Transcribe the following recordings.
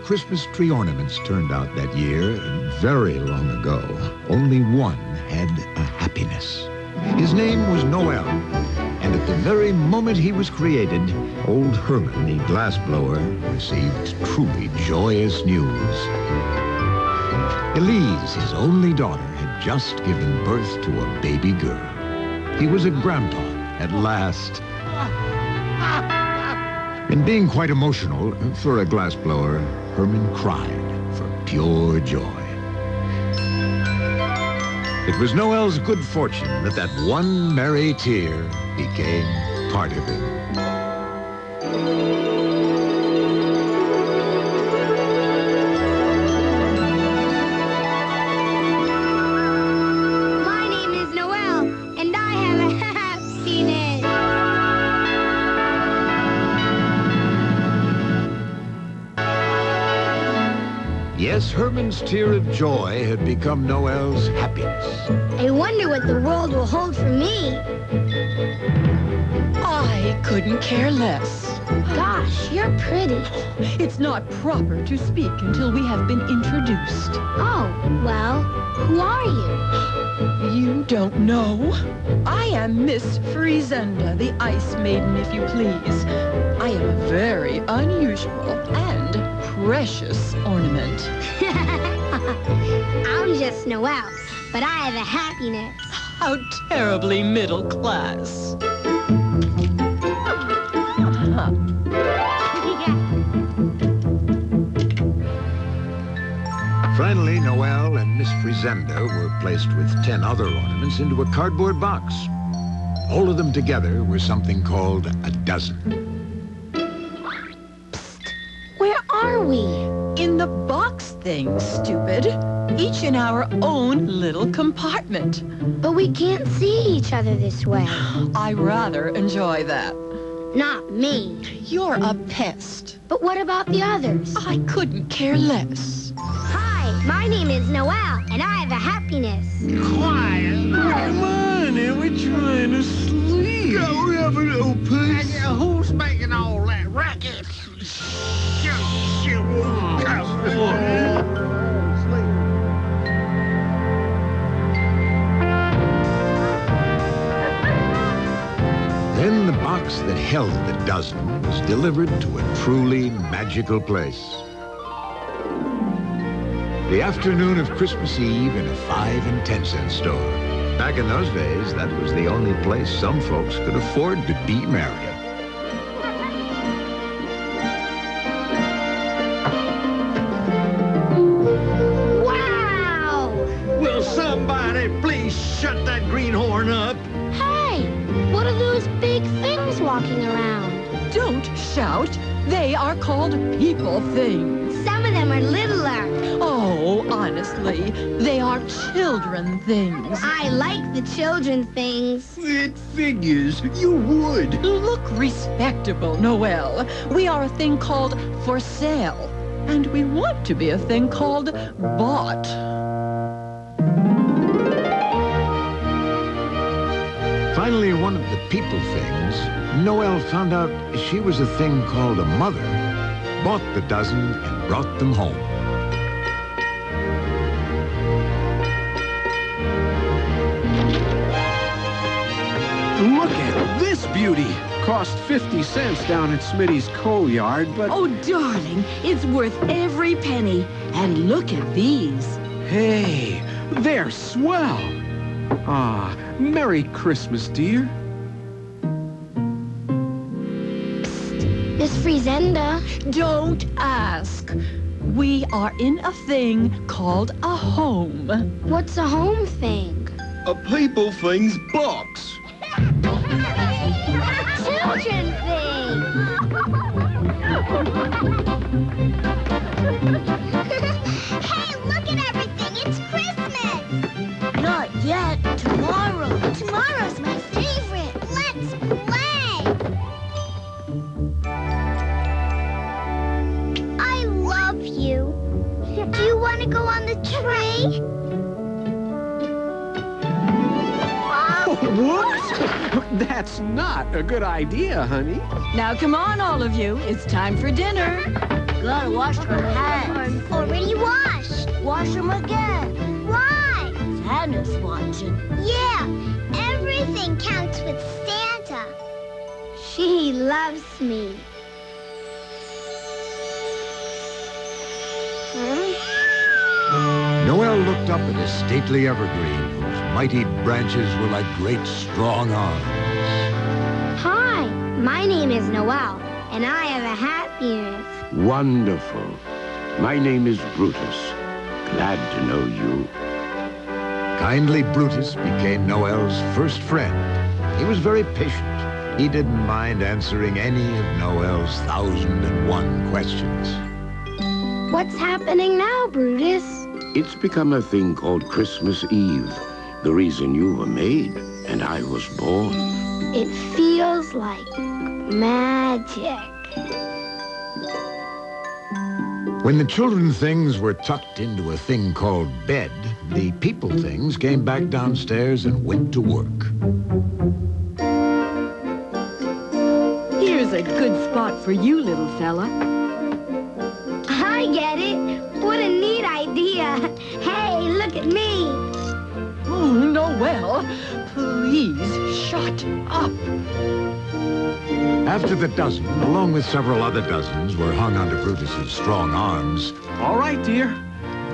Christmas tree ornaments turned out that year, very long ago, only one had a happiness. His name was Noel, and at the very moment he was created, old Herman, the glassblower, received truly joyous news. Elise, his only daughter, had just given birth to a baby girl. He was a grandpa at last. And being quite emotional, for a glassblower, Herman cried for pure joy. It was Noel's good fortune that that one merry tear became part of him. My name is Noel, and I have a happiness. Yes, Herman's tear of joy had become Noel's happiness. I wonder what the world will hold for me. I couldn't care less. Gosh, you're pretty. It's not proper to speak until we have been introduced. Oh, well, who are you? You don't know? I am Miss Friesenda, the Ice Maiden, if you please. I am a very unusual and precious ornament. I'm just Noel, but I have a happiness. How terribly middle class. Finally, Noel and Miss Friesenda were placed with 10 other ornaments into a cardboard box. All of them together were something called a dozen. Where are we? In the box thing, stupid. Each in our own little compartment. But we can't see each other this way. I rather enjoy that. Not me. You're a pest. But what about the others? I couldn't care less. Hi, my name is Noel, and I have a happiness. Quiet. Come on, we're trying to sleep. Yeah, we have a little peace. Who's making all that racket? Shoot. Then the box that held the dozen was delivered to a truly magical place. The afternoon of Christmas Eve in a 5 and 10 cent store. Back in those days, that was the only place some folks could afford to be merry. Wow! Will somebody please shut that greenhorn up? Hey, what are those big things walking around? Don't shout. They are called people things. Some of them are littler. Oh, honestly, they are children things. I like the children things. It figures. You would. Look respectable, Noel. We are a thing called for sale. And we want to be a thing called bought. Finally, one of the people things, Noel found out she was a thing called a mother, bought the dozen and brought them home. Look at this beauty. Cost 50 cents down at Smitty's coal yard, but... Oh, darling, it's worth every penny. And look at these. Hey, they're swell. Ah, Merry Christmas, dear. Miss Friesenda. Don't ask. We are in a thing called a home. What's a home thing? A people thing's box. Children thing. Hey, look at everything. It's Christmas. Not yet. Tomorrow. Tomorrow's my favorite. Let's play. I love you. Do you want to go on the tree? Whoops! That's not a good idea, honey. Now, come on, all of you. It's time for dinner. Gotta wash her hands. Already washed. Wash them again. Why? Santa's watching. Yeah, everything counts with Santa. She loves me. Noel looked up at a stately evergreen whose mighty branches were like great strong arms. Hi, my name is Noel, and I have a happiness. Wonderful. My name is Brutus. Glad to know you. Kindly Brutus became Noel's first friend. He was very patient. He didn't mind answering any of Noel's 1,001 questions. What's happening now, Brutus? It's become a thing called Christmas Eve. The reason you were made and I was born. It feels like magic. When the children things were tucked into a thing called bed, the people things came back downstairs and went to work. Here's a good spot for you, little fella. I get it. What a neat idea. Hey, look at me. Oh, Noel, please shut up. After the dozen, along with several other dozens, were hung onto Brutus's strong arms, All right, dear.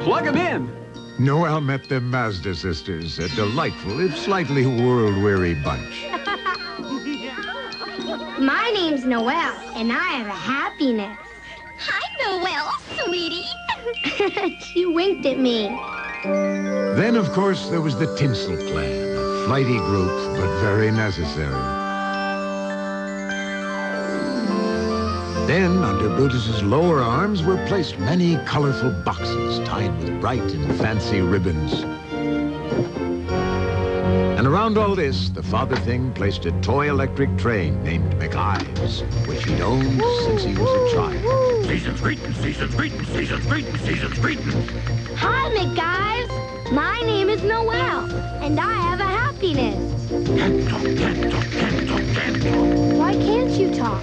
Plug him in. Noel met the Mazda sisters, a delightful, if slightly world-weary bunch. My name's Noel, and I have a happiness. Hi, Noel, sweetie. She winked at me. Then, of course, there was the tinsel clan, a flighty group, but very necessary. Then, under Brutus's lower arms were placed many colorful boxes tied with bright and fancy ribbons. And around all this, the father thing placed a toy electric train named McIves, which he'd owned since he was a child. Season's greetings, season's greetings, season's greetings, season's greetings. Hi, McGuives. My name is Noel, and I have a happiness. Can't talk, can't talk, can't talk, can't talk. Why can't you talk?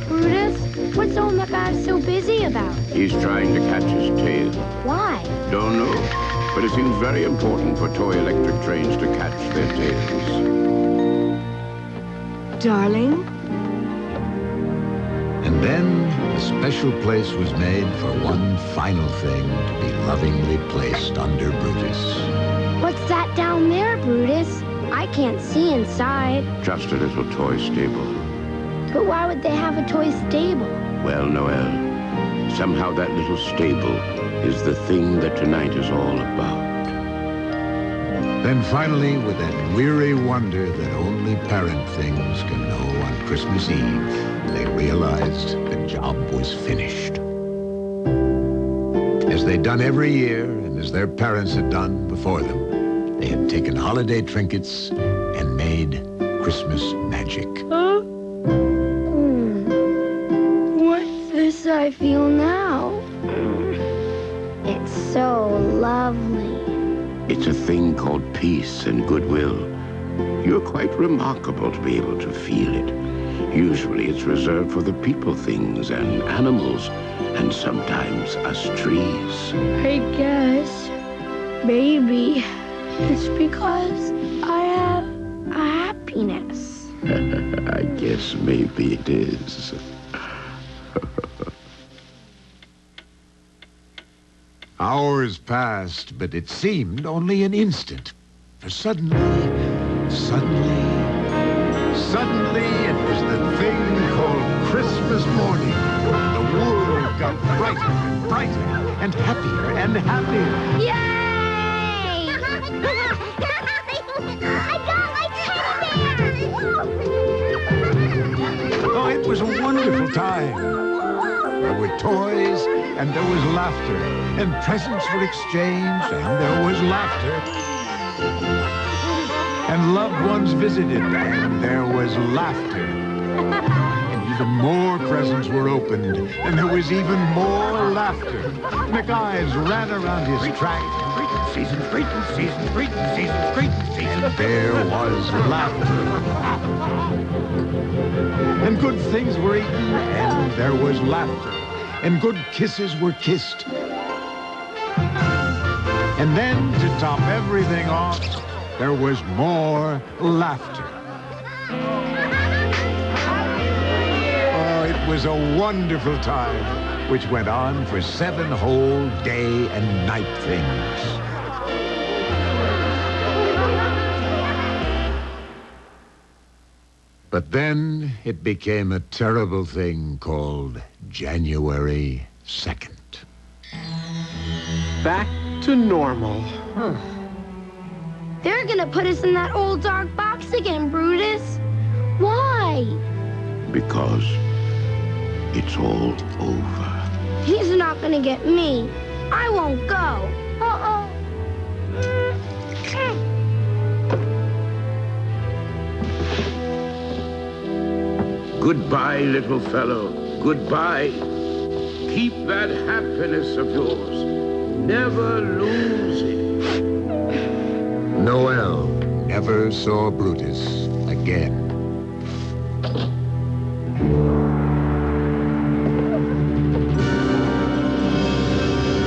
Brutus, what's old McIves so busy about? He's trying to catch his tail. Why? Don't know, but it seems very important for toy electric trains to catch their tails. Darling? And then a special place was made for one final thing to be lovingly placed under Brutus. What's that down there, Brutus? I can't see inside. Just a little toy stable. But why would they have a toy stable? Well, Noel, somehow that little stable is the thing that tonight is all about. Then finally, with that weary wonder that only parent things can know on Christmas Eve, they realized the job was finished. As they'd done every year, and as their parents had done before them, they had taken holiday trinkets and made Christmas magic. What's this I feel now? It's so lovely. It's a thing called peace and goodwill. You're quite remarkable to be able to feel it. Usually it's reserved for the people things and animals, and sometimes us trees. I guess, maybe it's because I have a happiness. I guess maybe it is. Hours passed, but it seemed only an instant. For suddenly, it was the thing called Christmas morning. The world got brighter and brighter, and happier and happier. Yay! I got my teddy bear! Oh, it was a wonderful time. There were toys, and there was laughter, and presents were exchanged, and there was laughter. And loved ones visited, and there was laughter. And even more presents were opened, and there was even more laughter. McIves ran around his track, Seasons, greeting seasons, greeting seasons, greeting seasons. and there was laughter. And good things were eaten, and there was laughter. And good kisses were kissed. And then, to top everything off, there was more laughter. Oh, it was a wonderful time, which went on for 7 whole day and night things. But then it became a terrible thing called January 2nd. Back to normal. They're gonna put us in that old dark box again, Brutus. Why? Because it's all over. He's not gonna get me. I won't go. Uh-oh. Goodbye, little fellow. Goodbye. Keep that happiness of yours. Never lose it. Noel never saw Brutus again.